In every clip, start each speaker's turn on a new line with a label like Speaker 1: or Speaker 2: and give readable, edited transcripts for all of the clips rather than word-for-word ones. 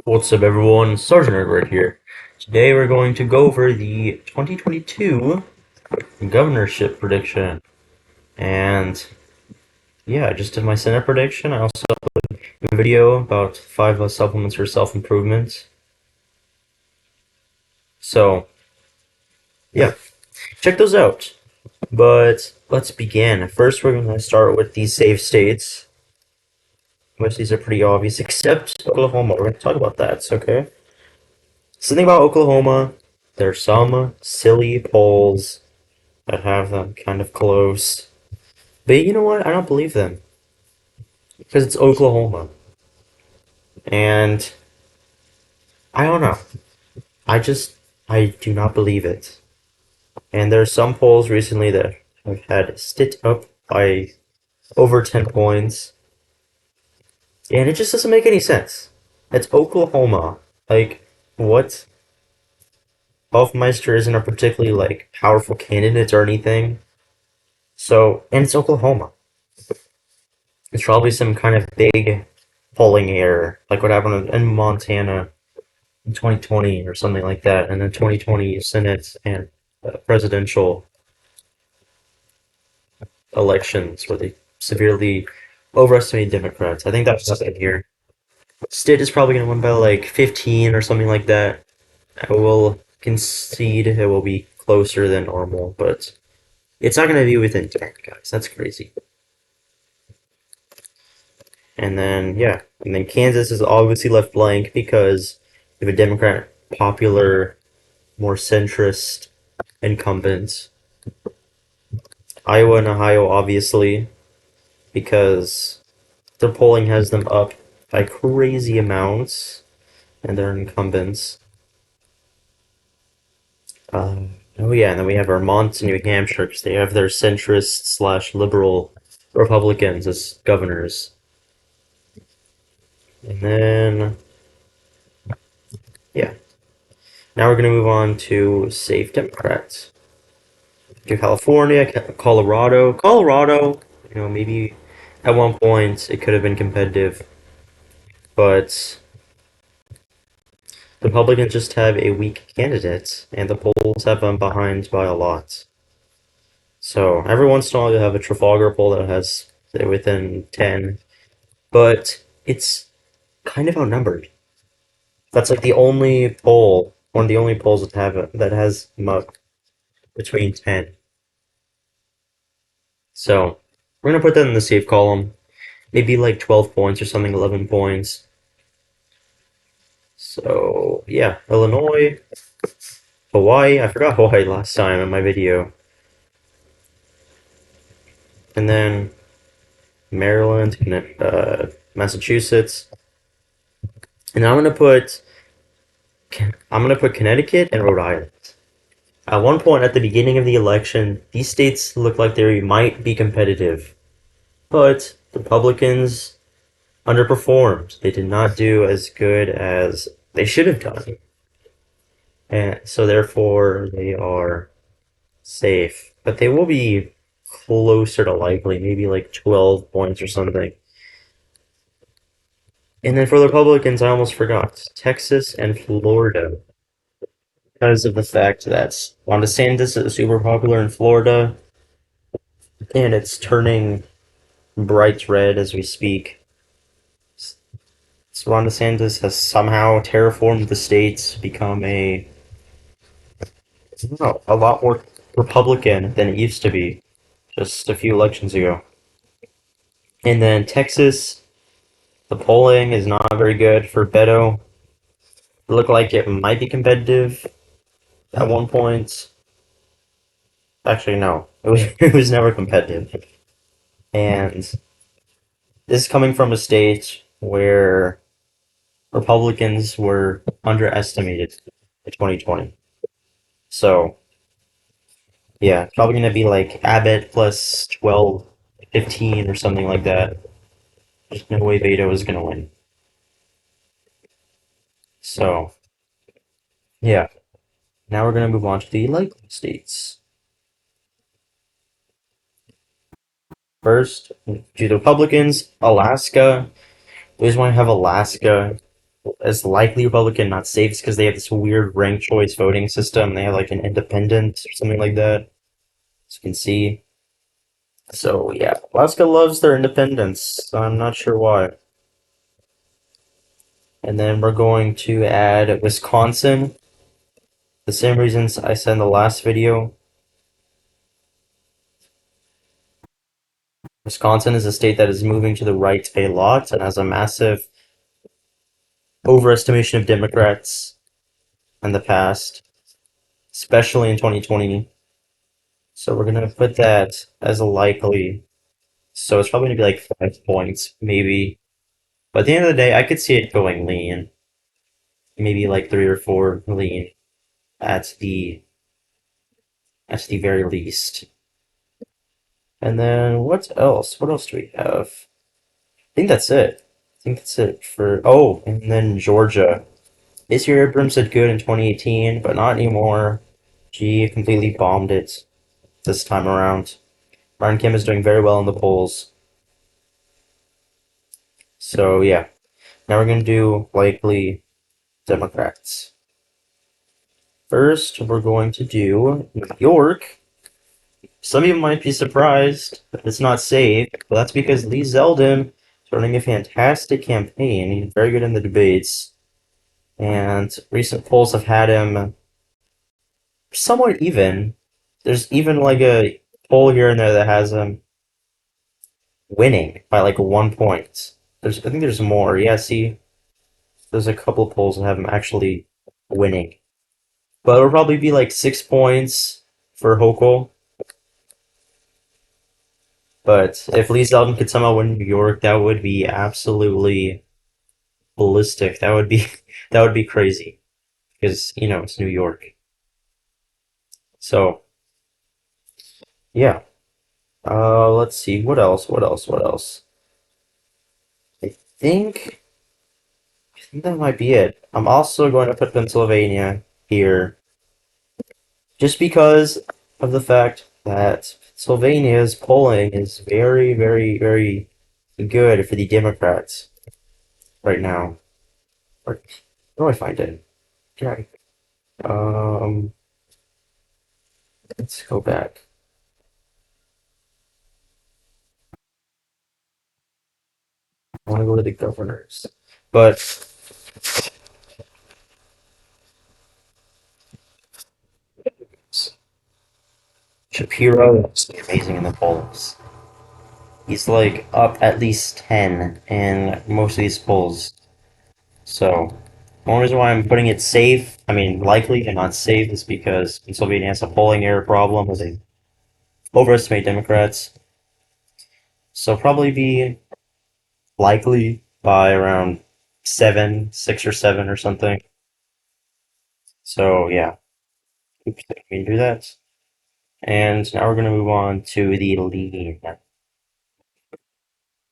Speaker 1: What's up, everyone? Sergeant Edward here. Today we're going to go over the 2022 governorship prediction. And yeah, I just did my Senate prediction. I also uploaded a video about 5 supplements for self-improvement. So yeah, check those out. But let's begin. First, we're going to start with the safe states. Most of these are pretty obvious, except Oklahoma. We're going to talk about that, okay? Something about Oklahoma, there's some silly polls that have them kind of close. But you know what? I don't believe them. Because it's Oklahoma. And I don't know. I just, I do not believe it. And there are some polls recently that have had Stitt up by over 10 points. And it just doesn't make any sense. It's Oklahoma. Like, what? Hoffmeister isn't a particularly, powerful candidate or anything. So, and it's Oklahoma. It's probably some kind of big polling error, like what happened in Montana in 2020 or something like that, and then 2020 Senate and presidential elections where they severely overestimated Democrats. I think that's just it here. Stitt is probably going to win by like 15 or something like that. I will concede it will be closer than normal, but it's not going to be within 10, guys. That's crazy. And then, yeah. And then Kansas is obviously left blank because we have a Democrat popular, more centrist incumbent. Iowa and Ohio, obviously, because the polling has them up by crazy amounts, and they're incumbents. Oh yeah, and then we have Vermont and New Hampshire because they have their centrist slash liberal Republicans as governors. And then, yeah. Now we're going to move on to safe Democrats. To California, Colorado. Colorado, maybe at one point it could have been competitive, but the Republicans just have a weak candidate, and the polls have them behind by a lot. So every once in a while you have a Trafalgar poll that has say, within 10, but it's kind of outnumbered. That's like the only poll, one of the only polls that have it that has between 10. So we're gonna put that in the safe column. Maybe like 12 points or something, 11 points. So yeah, Illinois, Hawaii. I forgot Hawaii last time in my video. And then Maryland, Massachusetts, and I'm gonna put Connecticut and Rhode Island. At one point at the beginning of the election, these states looked like they might be competitive, but the Republicans underperformed. They did not do as good as they should have done, and so therefore they are safe. But they will be closer to likely, maybe like 12 points or something. And then for the Republicans, I almost forgot Texas and Florida because of the fact that Ron DeSantis is super popular in Florida and it's turning bright red as we speak. So Ron DeSantis has somehow terraformed the state to become a lot more Republican than it used to be just a few elections ago. And then Texas, the polling is not very good for Beto. It looked like it might be competitive at one point. Actually, no, it was it was never competitive. And this is coming from a state where Republicans were underestimated in 2020. So yeah, it's probably gonna be like Abbott plus 12, 15 or something like that. There's no way Beto is gonna win. So yeah, now we're gonna move on to the likely states. First, to the Republicans, Alaska. We just want to have Alaska as likely Republican, not safe, is because they have this weird ranked choice voting system. They have like an independent or something like that, as you can see. So yeah, Alaska loves their independence. I'm not sure why. And then we're going to add Wisconsin. The same reasons I said in the last video. Wisconsin is a state that is moving to the right a lot and has a massive overestimation of Democrats in the past, especially in 2020. So we're gonna put that as a likely. So it's probably gonna be like 5 points, maybe. But at the end of the day, I could see it going lean, maybe like 3 or 4 lean at the very least. And then what else? What else do we have? I think that's it. I think that's it for. Oh, and then Georgia. This year, Abrams did good in 2018, but not anymore. She completely bombed it this time around. Ryan Kim is doing very well in the polls. So yeah, now we're gonna do likely Democrats. First, we're going to do New York. Some of you might be surprised that it's not safe, but that's because Lee Zeldin is running a fantastic campaign. He's very good in the debates, and recent polls have had him somewhat even. There's even like a poll here and there that has him winning by like 1 point. I think there's more. Yeah, see, there's a couple of polls that have him actually winning, but it'll probably be like 6 points for Hochul. But if Lee Zeldin could somehow win New York, that would be absolutely ballistic. That would be that would be crazy because it's New York. So yeah. Let's see what else. What else? What else? I think I think that might be it. I'm also going to put Pennsylvania here just because of the fact that Pennsylvania's polling is very, very, very good for the Democrats right now. Where do I find it? Okay. Um, let's go back. I want to go to the governors, but Shapiro is amazing in the polls. He's like up at least 10 in most of these polls. So, one reason why I'm putting it safe, I mean likely and not safe, is because Pennsylvania has a polling error problem where they overestimate Democrats. So probably be likely by around 7, 6 or 7 or something. So yeah, oops, didn't mean to do that. And now we're going to move on to the lean.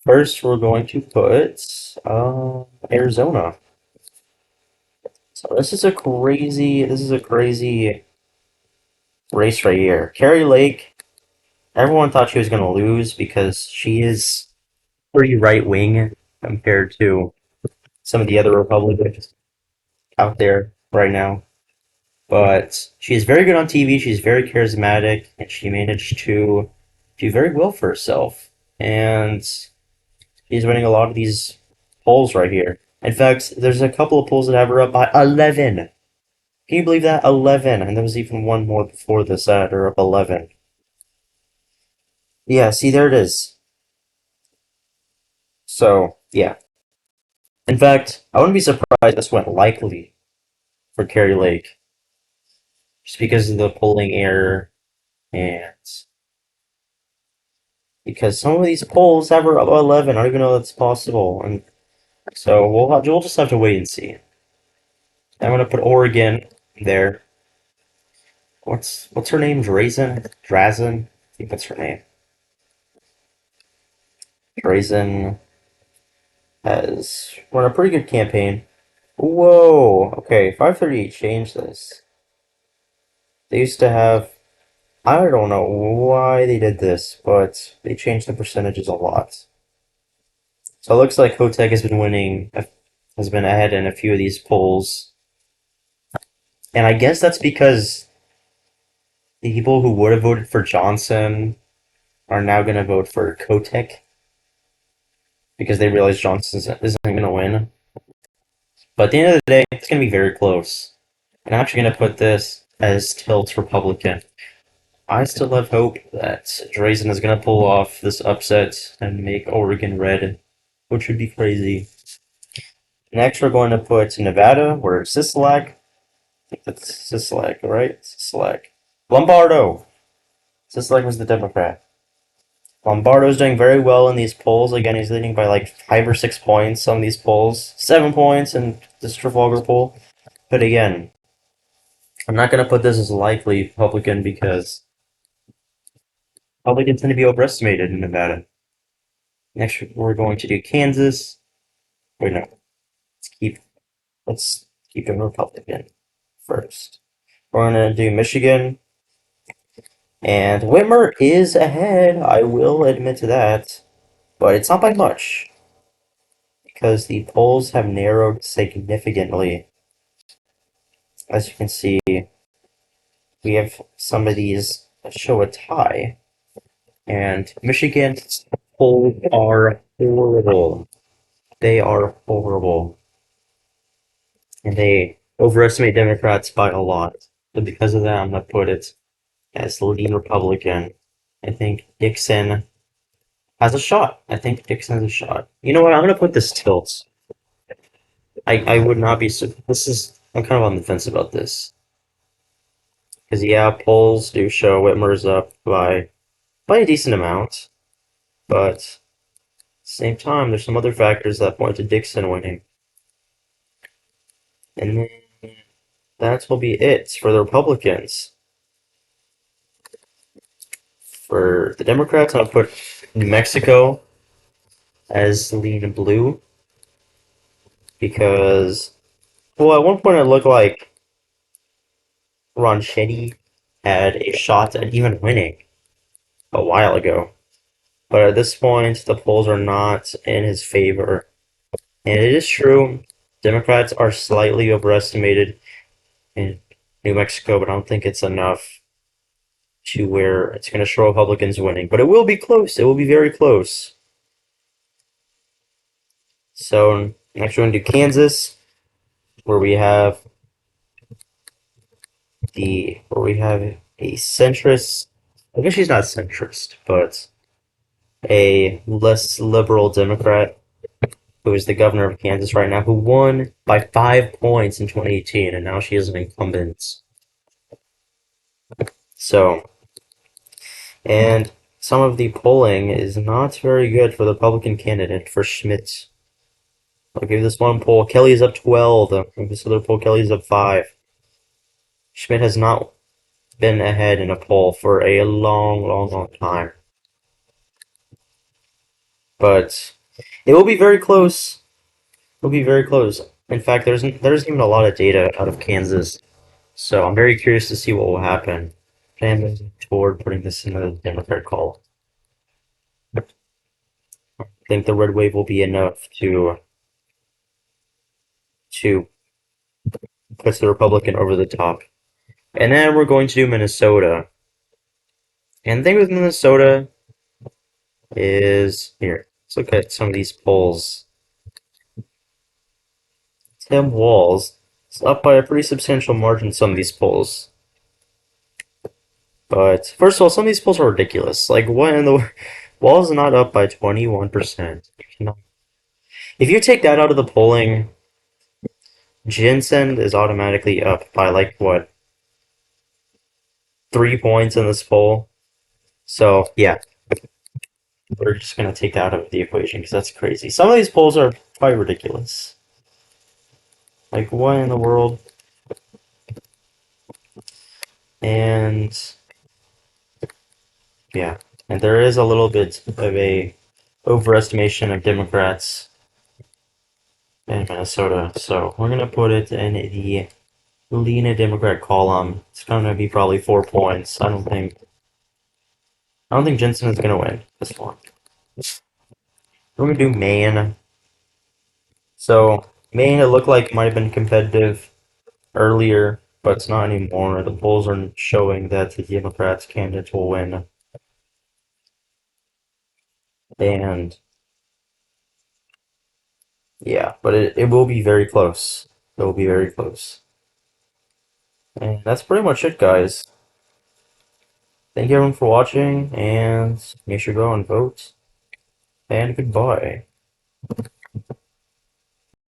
Speaker 1: First, we're going to put Arizona. So this is a crazy race right here. Carrie Lake, everyone thought she was going to lose because she is pretty right wing compared to some of the other Republicans out there right now. But she's very good on TV, she's very charismatic, and she managed to do very well for herself. And she's winning a lot of these polls right here. In fact, there's a couple of polls that have her up by 11. Can you believe that? 11. And there was even one more before this that had her up 11. Yeah, see, there it is. So, yeah. In fact, I wouldn't be surprised this went likely for Carrie Lake. Just because of the polling error and because some of these polls have her up 11. I don't even know that's possible. And so we'll just have to wait and see. I'm gonna put Oregon there. What's her name? Drazen? I think that's her name. Drazen has run a pretty good campaign. Whoa! Okay, 538 changed this. They used to have. I don't know why they did this, but they changed the percentages a lot. So it looks like Hoteg has been winning has been ahead in a few of these polls. And I guess that's because the people who would have voted for Johnson are now going to vote for Kotek because they realize Johnson isn't going to win. But at the end of the day, it's going to be very close. And I'm actually going to put this as tilt Republican. I still have hope that Drazen is going to pull off this upset and make Oregon red, which would be crazy. Next, we're going to put Nevada, where Sisolak. I think that's Sisolak, right? Sisolak. Lombardo. Sisolak was the Democrat. Lombardo's doing very well in these polls. Again, he's leading by like 5 or 6 points. Some of these polls, 7 points in this Trafalgar poll. But again, I'm not going to put this as likely Republican because Republicans tend to be overestimated in Nevada. Next, we're going to do Kansas. Wait, no. Let's keep it Republican first. We're going to do Michigan. And Whitmer is ahead. I will admit to that. But it's not by much. Because the polls have narrowed significantly. As you can see, we have some of these that show a tie. And Michigan's polls are horrible. They are horrible. And they overestimate Democrats by a lot. But because of that, I'm going to put it as the leading Republican. I think Dixon has a shot. I think Dixon has a shot. You know what? I'm going to put this tilt. I would not be. This is. I'm kind of on the fence about this. Because, yeah, polls do show Whitmer's up by a decent amount. But at the same time, there's some other factors that point to Dixon winning. And then that will be it for the Republicans. For the Democrats, I'll put New Mexico as lean blue because, well, at one point it looked like Ron Shetty had a shot at even winning a while ago. But at this point, the polls are not in his favor. And it is true, Democrats are slightly overestimated in New Mexico, but I don't think it's enough to where it's going to show Republicans winning. But it will be close. It will be very close. So next we're going to do Kansas, where we have a centrist. I guess she's not centrist, but a less liberal Democrat who is the governor of Kansas right now, who won by 5 points in 2018, and now she is an incumbent. So, and some of the polling is not very good for the Republican candidate for Schmidt. I'll give this one poll. Kelly's up 12. This other poll, Kelly's up 5. Schmidt has not been ahead in a poll for a long, long, long time. But it will be very close. It will be very close. In fact, there's even a lot of data out of Kansas, so I'm very curious to see what will happen. I'm moving toward putting this in the Democrat call. I think the red wave will be enough to put the Republican over the top. And then we're going to do Minnesota. And the thing with Minnesota is here. Let's look at some of these polls. Tim Walz is up by a pretty substantial margin in some of these polls. But first of all, some of these polls are ridiculous. Like what in the Walz is not up by 21%. If you take that out of the polling, Jensen is automatically up by like what 3 points in this poll. So yeah, we're just gonna take that out of the equation because that's crazy. Some of these polls are quite ridiculous. Like what in the world? And yeah, and there is a little bit of a overestimation of Democrats in Minnesota. So we're gonna put it in the Lena Democrat column. It's gonna be probably 4 points. I don't think Jensen is gonna win this one. We're gonna do Maine. So Maine, it looked like it might have been competitive earlier, but it's not anymore. The polls are showing that the Democrats candidates will win, and yeah, but it will be very close. It will be very close. And that's pretty much it, guys. Thank you everyone for watching, and make sure to go and vote. And goodbye.